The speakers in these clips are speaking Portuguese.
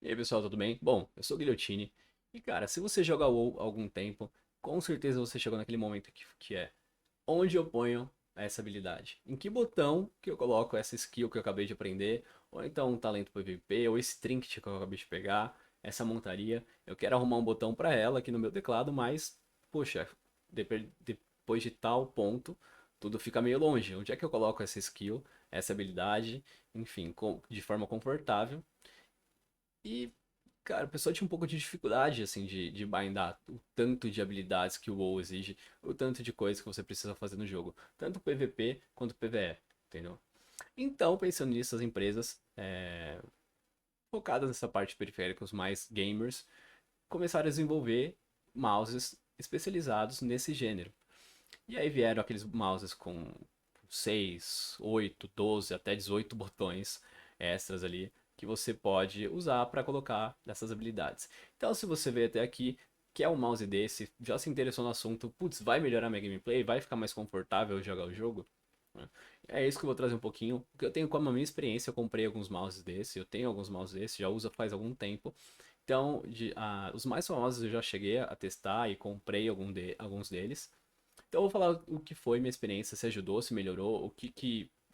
E aí, pessoal, tudo bem? Bom, eu sou o Guilhotine. E, cara, se você joga WoW há algum tempo, com certeza você chegou naquele momento que é onde eu ponho essa habilidade? Em que botão que eu coloco essa skill que eu acabei de aprender? Ou então um talento PVP, ou esse trinket que eu acabei de pegar, essa montaria. Eu quero arrumar um botão pra ela aqui no meu teclado, mas, poxa, depois de tal ponto, tudo fica meio longe. Onde é que eu coloco essa skill, essa habilidade, enfim, de forma confortável? E, cara, o pessoal tinha um pouco de dificuldade, assim, de bindar o tanto de habilidades que o WoW exige, o tanto de coisas que você precisa fazer no jogo, tanto PVP quanto PvE, entendeu? Então, pensando nisso, as empresas focadas nessa parte periférica, os mais gamers, começaram a desenvolver mouses especializados nesse gênero. E aí vieram aqueles mouses com 6, 8, 12, até 18 botões extras ali que você pode usar para colocar nessas habilidades. Então, se você veio até aqui, quer um mouse desse, já se interessou no assunto, putz, vai melhorar minha gameplay, vai ficar mais confortável jogar o jogo, né? É isso que eu vou trazer um pouquinho. O que eu tenho como a minha experiência, eu comprei alguns mouses desses, eu tenho alguns mouses desses, já uso faz algum tempo. Então, os mais famosos eu já cheguei a testar e comprei alguns deles. Então eu vou falar o que foi minha experiência, se ajudou, se melhorou,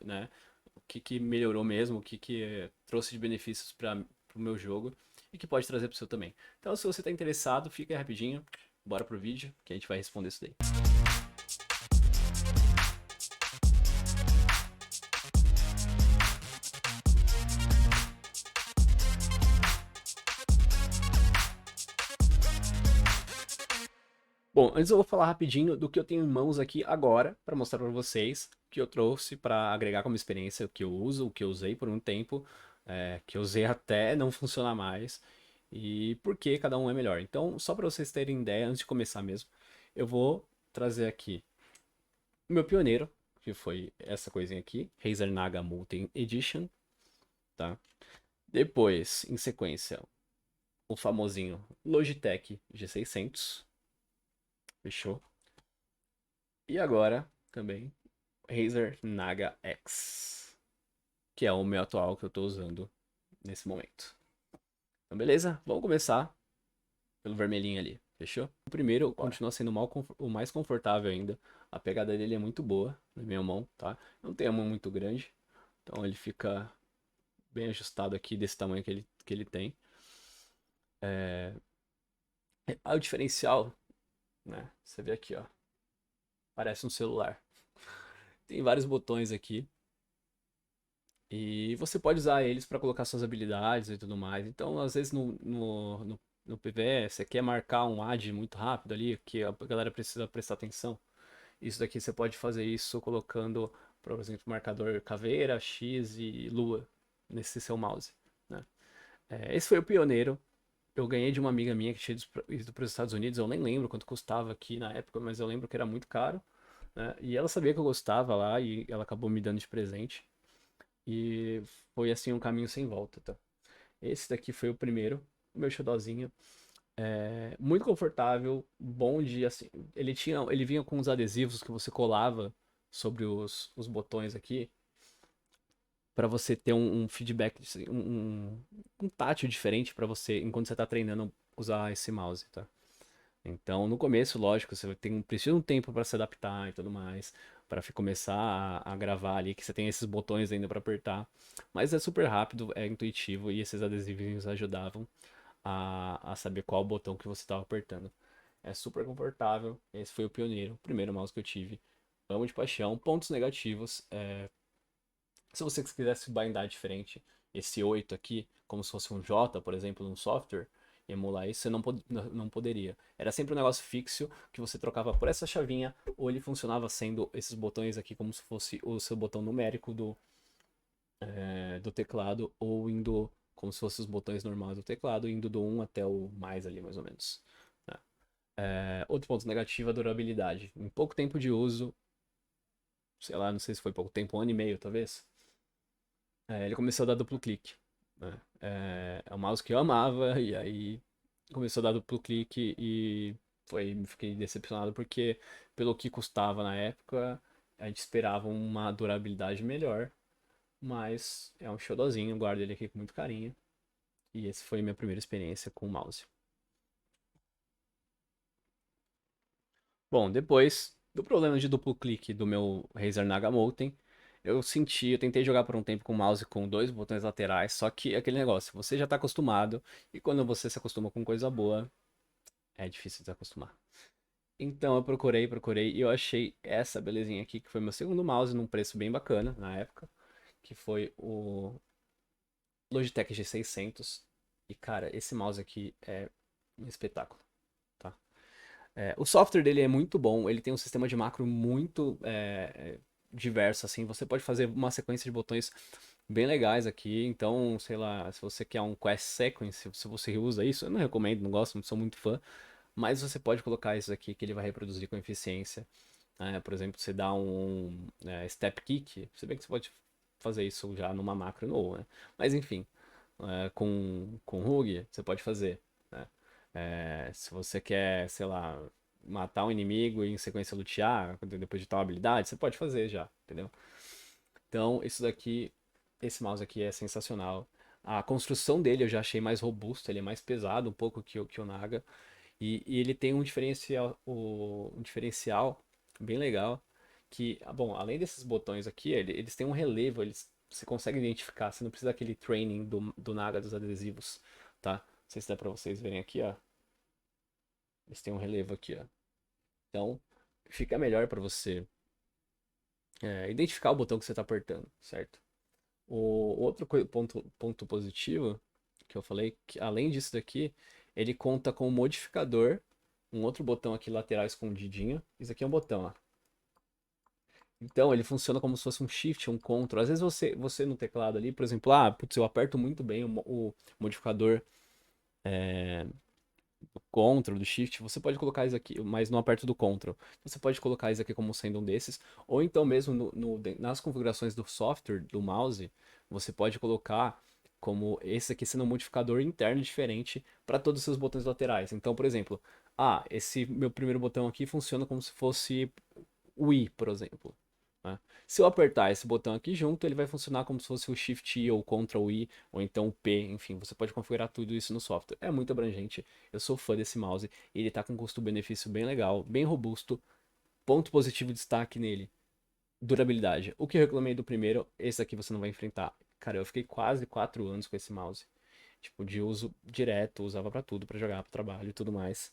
né, o que melhorou mesmo, o que trouxe de benefícios para o meu jogo e que pode trazer para o seu também. Então se você está interessado, fica aí rapidinho, bora pro vídeo que a gente vai responder isso daí. Bom, antes eu vou falar rapidinho do que eu tenho em mãos aqui agora para mostrar para vocês, que eu trouxe para agregar como experiência, o que eu uso, o que eu usei por um tempo, que eu usei até não funcionar mais e por que cada um é melhor. Então, só para vocês terem ideia, antes de começar mesmo, eu vou trazer aqui o meu pioneiro, que foi essa coisinha aqui, Razer Naga Multi Edition, tá? Depois, em sequência, o famosinho Logitech G600, fechou? E agora, também, Razer Naga X, que é o meu atual que eu estou usando nesse momento. Então, beleza? Vamos começar pelo vermelhinho ali, fechou? O primeiro Bora. continua sendo o mais confortável ainda. A pegada dele é muito boa na minha mão, tá? Não tem a mão muito grande, então ele fica bem ajustado aqui desse tamanho que ele tem. O diferencial, né? Você vê aqui, ó, parece um celular. Tem vários botões aqui e você pode usar eles para colocar suas habilidades e tudo mais. Então, às vezes no PvE, você quer marcar um ad muito rápido ali, que a galera precisa prestar atenção. Isso daqui você pode fazer isso colocando, por exemplo, marcador caveira, X e lua nesse seu mouse, né? Esse foi o pioneiro. Eu ganhei de uma amiga minha que tinha ido para os Estados Unidos. Eu nem lembro quanto custava aqui na época, mas eu lembro que era muito caro, né? E ela sabia que eu gostava lá e ela acabou me dando de presente. E foi assim um caminho sem volta, tá? Esse daqui foi o primeiro, o meu xodózinho. Muito confortável, bom de assim. Ele vinha com uns adesivos que você colava sobre os botões aqui para você ter um feedback, assim, um tátil diferente para você enquanto você tá treinando usar esse mouse, tá? Então, no começo, lógico, você precisa de um tempo para se adaptar e tudo mais, para começar a gravar ali, que você tem esses botões ainda para apertar. Mas é super rápido, é intuitivo e esses adesivinhos ajudavam a saber qual botão que você estava apertando. É super confortável. Esse foi o pioneiro, o primeiro mouse que eu tive. Amo de paixão. Pontos negativos. Se você quisesse bindar diferente, esse 8 aqui, como se fosse um J, por exemplo, num software, emular isso, você não poderia. Era sempre um negócio fixo que você trocava por essa chavinha, ou ele funcionava sendo esses botões aqui como se fosse o seu botão numérico do teclado, ou indo como se fossem os botões normais do teclado, indo do um até o mais ali, mais ou menos, né? Outro ponto negativo é a durabilidade. Em pouco tempo de uso, sei lá, não sei se foi pouco tempo, um ano e meio talvez, ele começou a dar duplo clique, né? É um mouse que eu amava, e aí começou a dar duplo clique e fiquei decepcionado porque, pelo que custava na época, a gente esperava uma durabilidade melhor, mas é um xodózinho, guardo ele aqui com muito carinho. E essa foi a minha primeira experiência com o mouse. Bom, depois do problema de duplo clique do meu Razer Nagamoten, eu tentei jogar por um tempo com o mouse com dois botões laterais, só que aquele negócio, você já tá acostumado, e quando você se acostuma com coisa boa, é difícil desacostumar. Então eu procurei, e eu achei essa belezinha aqui, que foi meu segundo mouse num preço bem bacana na época, que foi o Logitech G600. E cara, esse mouse aqui é um espetáculo, tá? O software dele é muito bom, ele tem um sistema de macro muito diverso, assim. Você pode fazer uma sequência de botões bem legais aqui. Então, sei lá, se você quer um Quest Sequence, se você usa isso, eu não recomendo, não gosto, não sou muito fã. Mas você pode colocar isso aqui que ele vai reproduzir com eficiência. Por exemplo, você dá um step kick, se bem que você pode fazer isso já numa macro no, né? Mas enfim, com Hug, você pode fazer, né? Se você quer, sei lá, matar um inimigo e em sequência lutear, depois de tal habilidade, você pode fazer já, entendeu? Então, esse mouse aqui é sensacional. A construção dele eu já achei mais robusto, ele é mais pesado um pouco que o Naga. E ele tem um diferencial bem legal, que, bom, além desses botões aqui, eles têm um relevo, você consegue identificar, você não precisa daquele training do Naga dos adesivos, tá? Não sei se dá pra vocês verem aqui, ó. Eles têm um relevo aqui, ó. Então, fica melhor pra você identificar o botão que você tá apertando, certo? O outro ponto positivo que eu falei, que além disso daqui, ele conta com um modificador, um outro botão aqui lateral escondidinho. Isso aqui é um botão, ó. Então ele funciona como se fosse um shift, um control. Às vezes você no teclado ali, por exemplo, putz, eu aperto muito bem o modificador do Ctrl, do Shift, você pode colocar isso aqui, mas não aperto do Ctrl. Você pode colocar isso aqui como sendo um desses, ou então mesmo nas configurações do software do mouse, você pode colocar como esse aqui sendo um modificador interno diferente para todos os seus botões laterais. Então, por exemplo, esse meu primeiro botão aqui funciona como se fosse o I, por exemplo. Né? Se eu apertar esse botão aqui junto, ele vai funcionar como se fosse o Shift I ou Ctrl I, ou então o P, enfim, você pode configurar tudo isso no software. É muito abrangente, eu sou fã desse mouse, e ele tá com custo-benefício bem legal, bem robusto. Ponto positivo de destaque nele, durabilidade. O que eu reclamei do primeiro, esse aqui você não vai enfrentar. Cara, eu fiquei quase 4 anos com esse mouse. Tipo, de uso direto, usava pra tudo, pra jogar, pro trabalho e tudo mais.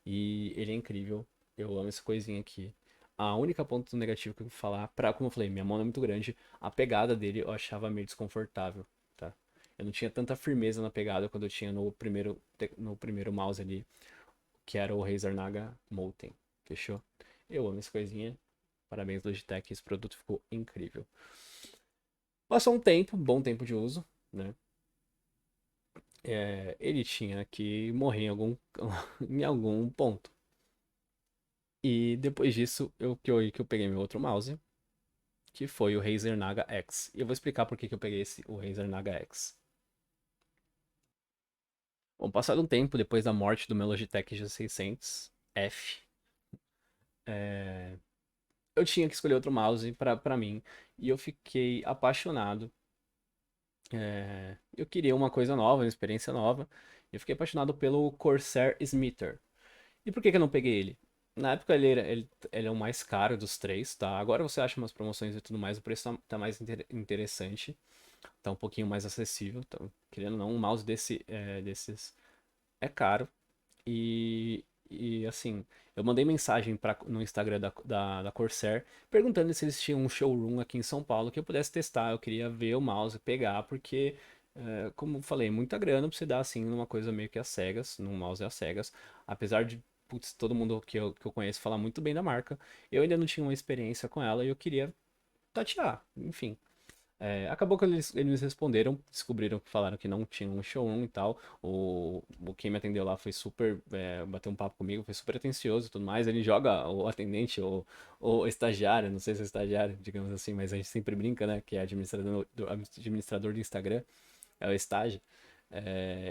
E ele é incrível. Eu amo essa coisinha aqui. A única ponto negativo que eu vou falar, como eu falei, minha mão é muito grande, a pegada dele eu achava meio desconfortável, tá? Eu não tinha tanta firmeza na pegada quando eu tinha no primeiro mouse ali, que era o Razer Naga Moten. Fechou? Eu amo essa coisinha. Parabéns, Logitech, esse produto ficou incrível. Passou um tempo, bom tempo de uso, né? Ele tinha que morrer em algum ponto. E depois disso, que eu peguei meu outro mouse, que foi o Razer Naga X. E eu vou explicar por que eu peguei o Razer Naga X. Bom, passado um tempo, depois da morte do meu Logitech G600F, eu tinha que escolher outro mouse pra mim. E eu fiquei apaixonado. Eu queria uma coisa nova, uma experiência nova. Eu fiquei apaixonado pelo Corsair Smithers. E por que eu não peguei ele? Na época ele é o mais caro dos três, tá? Agora você acha umas promoções e tudo mais, o preço tá mais interessante, tá um pouquinho mais acessível. Tá, querendo ou não, um mouse desses é caro. E assim, eu mandei mensagem no Instagram da Corsair perguntando se eles tinham um showroom aqui em São Paulo que eu pudesse testar. Eu queria ver o mouse, pegar, porque, como eu falei, muita grana pra você dar assim numa coisa meio que às cegas, num mouse às cegas. Apesar de, putz, todo mundo que eu conheço falar muito bem da marca, eu ainda não tinha uma experiência com ela e eu queria tatear, enfim. Acabou que eles responderam, descobriram que falaram que não tinha um showroom e tal. Quem me atendeu lá foi super, bateu um papo comigo, foi super atencioso e tudo mais. Ele joga o atendente, o estagiário, não sei se é estagiário, digamos assim, mas a gente sempre brinca, né? Que é administrador do Instagram, é o estágio.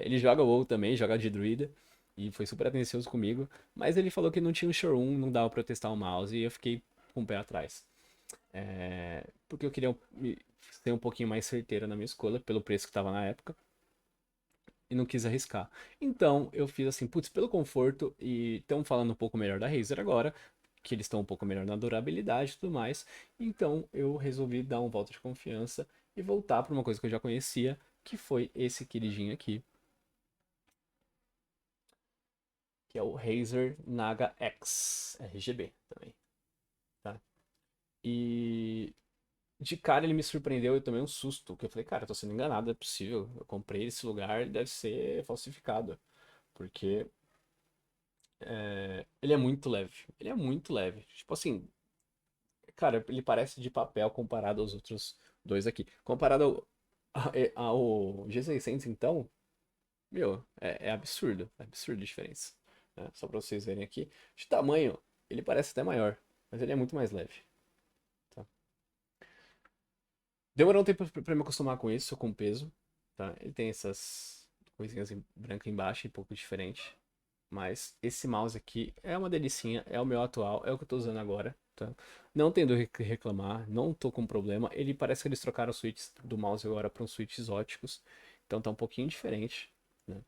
Ele joga o WoW também, joga de druida. E foi super atencioso comigo. Mas ele falou que não tinha um showroom, não dava pra eu testar o mouse. E eu fiquei com o pé atrás. Porque eu queria ser um pouquinho mais certeira na minha escolha, pelo preço que estava na época. e não quis arriscar. Então eu fiz assim, putz, pelo conforto, e estão falando um pouco melhor da Razer agora, que eles estão um pouco melhor na durabilidade e tudo mais. Então eu resolvi dar um voto de confiança e voltar para uma coisa que eu já conhecia, que foi esse queridinho aqui, que é o Razer Naga X RGB também, tá? E de cara ele me surpreendeu, eu tomei um susto, que eu falei, cara, eu tô sendo enganado, é possível. Eu comprei esse lugar, deve ser falsificado, porque ele é muito leve. Ele é muito leve. Tipo assim, cara, ele parece de papel comparado aos outros dois aqui. Comparado ao G600, então, meu, é absurdo. É absurdo a diferença, né? Só pra vocês verem aqui. De tamanho, ele parece até maior, mas ele é muito mais leve, tá? Demorou um tempo pra me acostumar com isso, com o peso, tá? Ele tem essas coisinhas em branco embaixo, um pouco diferente. Mas esse mouse aqui é uma delicinha, é o meu atual, é o que eu tô usando agora, tá? Não tendo o que reclamar, não tô com problema. Ele parece que eles trocaram os switches do mouse agora para uns switches óticos, então tá um pouquinho diferente, né?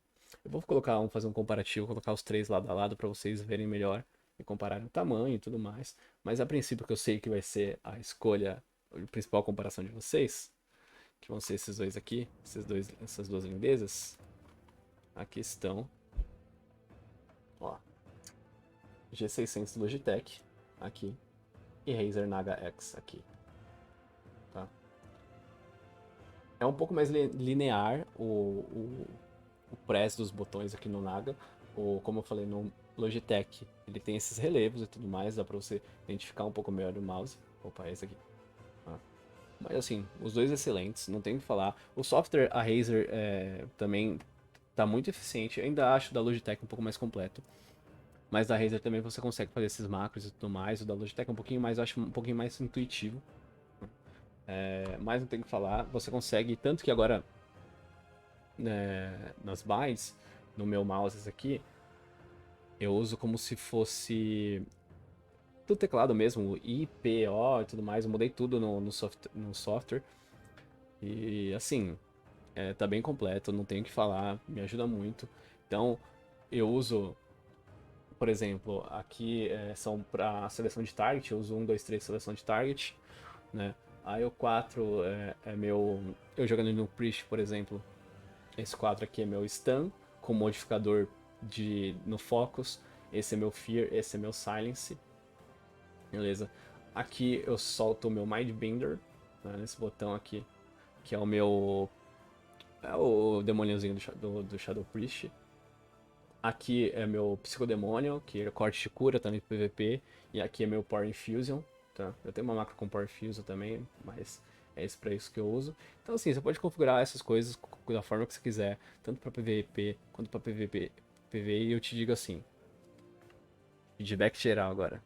Eu vou colocar fazer um comparativo, colocar os três lado a lado para vocês verem melhor e compararem o tamanho e tudo mais. Mas a princípio que eu sei que vai ser a escolha, a principal comparação de vocês, que vão ser esses dois aqui, essas duas lindezas, aqui estão, ó. G600 Logitech aqui e Razer Naga X aqui, tá? É um pouco mais linear o press dos botões aqui no Naga. Como eu falei, no Logitech ele tem esses relevos e tudo mais, dá pra você identificar um pouco melhor o mouse. Opa, esse aqui. Ah. Mas assim, os dois excelentes, não tem o que falar. O software, a Razer também tá muito eficiente. Eu ainda acho o da Logitech um pouco mais completo. Mas da Razer também você consegue fazer esses macros e tudo mais. O da Logitech é um pouquinho mais, eu acho um pouquinho mais intuitivo. Mas não tem o que falar. Você consegue, tanto que agora nas binds, no meu mouse aqui, eu uso como se fosse do teclado mesmo, o I, P, O e tudo mais. Eu mudei tudo no software. E assim, tá bem completo, não tenho o que falar, me ajuda muito. Então, eu uso, por exemplo, aqui são para seleção de target, eu uso 1, 2, 3 seleção de target, né? Aí o 4 é meu. Eu jogando no Priest, por exemplo, esse 4 aqui é meu stun, com modificador no focus. Esse é meu fear, esse é meu silence. Beleza? Aqui eu solto o meu Mindbender, né, nesse botão aqui, que é o meu. É o demôniozinho do Shadow Priest. Aqui é meu Psicodemônio, que é corte de cura, também pro PVP. E aqui é meu Power Infusion, tá? Eu tenho uma macro com Power Infusion também, mas é isso pra isso que eu uso. Então assim, você pode configurar essas coisas da forma que você quiser, tanto pra PVP quanto pra PVP, PVE. E eu te digo assim, feedback geral agora.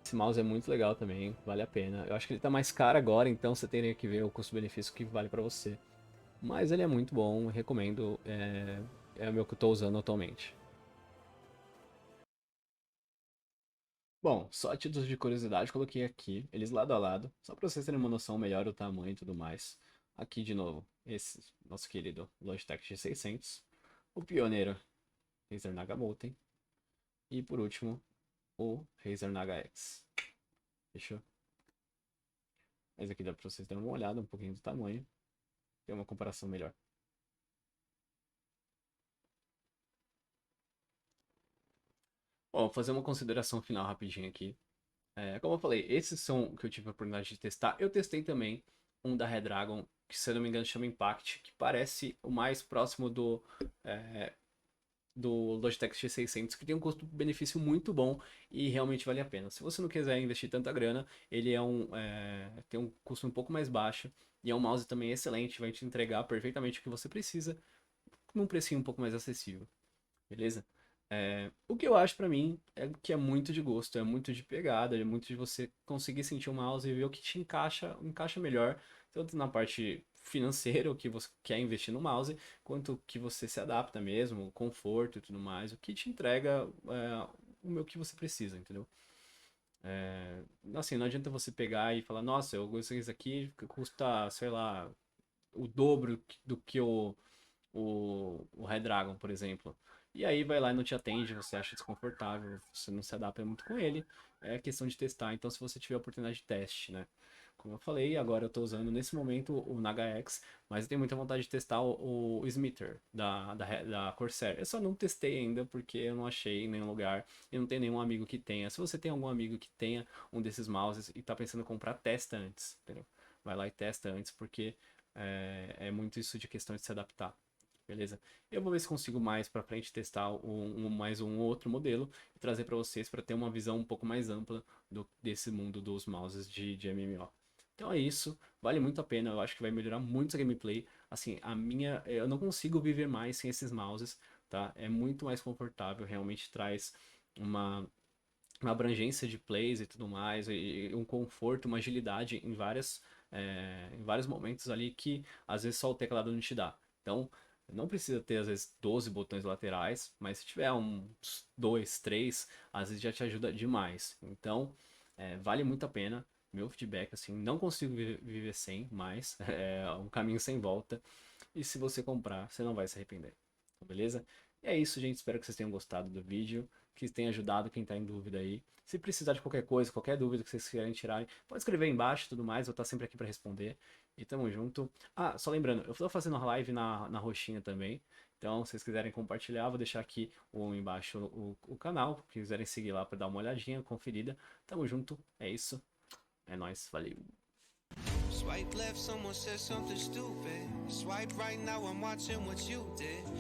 Esse mouse é muito legal também, vale a pena. Eu acho que ele tá mais caro agora, então você teria que ver o custo-benefício que vale pra você. Mas ele é muito bom, recomendo. É o meu que eu tô usando atualmente. Bom, só a títulos de curiosidade, coloquei aqui, eles lado a lado, só para vocês terem uma noção melhor do tamanho e tudo mais. Aqui de novo, esse nosso querido Logitech G600, o pioneiro Razer Naga Moten e por último o Razer Naga X. Fechou? Esse aqui dá para vocês terem uma olhada, um pouquinho do tamanho, ter uma comparação melhor. Bom, vou fazer uma consideração final rapidinho aqui. Como eu falei, esses são que eu tive a oportunidade de testar. Eu testei também um da Redragon, que se eu não me engano chama Impact, que parece o mais próximo é, do Logitech G600, que tem um custo-benefício muito bom e realmente vale a pena. Se você não quiser investir tanta grana, ele tem um custo um pouco mais baixo e é um mouse também excelente, vai te entregar perfeitamente o que você precisa, num precinho um pouco mais acessível. Beleza? O que eu acho pra mim é que é muito de gosto, é muito de pegada, é muito de você conseguir sentir o mouse e ver o que te encaixa melhor, tanto na parte financeira, o que você quer investir no mouse, quanto o que você se adapta mesmo, o conforto e tudo mais, o que te entrega o meu que você precisa, entendeu? Assim, não adianta você pegar e falar, nossa, eu gostei disso aqui, que custa, sei lá, o dobro do que eu o Redragon, por exemplo. E aí vai lá e não te atende, você acha desconfortável, você não se adapta muito com ele. É questão de testar. Então, se você tiver a oportunidade de teste, né? Como eu falei, agora eu tô usando nesse momento o Naga X, mas eu tenho muita vontade de testar o Smither da Corsair. Eu só não testei ainda porque eu não achei em nenhum lugar e não tem nenhum amigo que tenha. Se você tem algum amigo que tenha um desses mouses e tá pensando em comprar, testa antes, entendeu? Vai lá e testa antes porque é muito isso de questão de se adaptar. Beleza? Eu vou ver se consigo mais pra frente testar mais um outro modelo e trazer pra vocês para ter uma visão um pouco mais ampla desse mundo dos mouses de MMO. Então é isso, vale muito a pena, eu acho que vai melhorar muito a gameplay. Assim, eu não consigo viver mais sem esses mouses, tá? É muito mais confortável, realmente traz uma, uma abrangência de plays e tudo mais, e um conforto, uma agilidade em vários momentos ali que às vezes só o teclado não te dá. Então, não precisa ter às vezes 12 botões laterais, mas se tiver uns 2, 3, às vezes já te ajuda demais. Então, vale muito a pena. Meu feedback, assim, não consigo viver sem, mas é um caminho sem volta. E se você comprar, você não vai se arrepender. Beleza? E é isso, gente. Espero que vocês tenham gostado do vídeo, que tenha ajudado quem está em dúvida aí. Se precisar de qualquer coisa, qualquer dúvida que vocês querem tirar, pode escrever aí embaixo e tudo mais. Eu vou estar sempre aqui para responder. E tamo junto. Ah, só lembrando, eu estou fazendo uma live na roxinha também. Então, se vocês quiserem compartilhar, vou deixar aqui embaixo o canal. Se quiserem seguir lá para dar uma olhadinha, conferida. Tamo junto. É isso. É nóis. Valeu. Swipe left, someone said something stupid. Swipe right now, I'm watching what you did.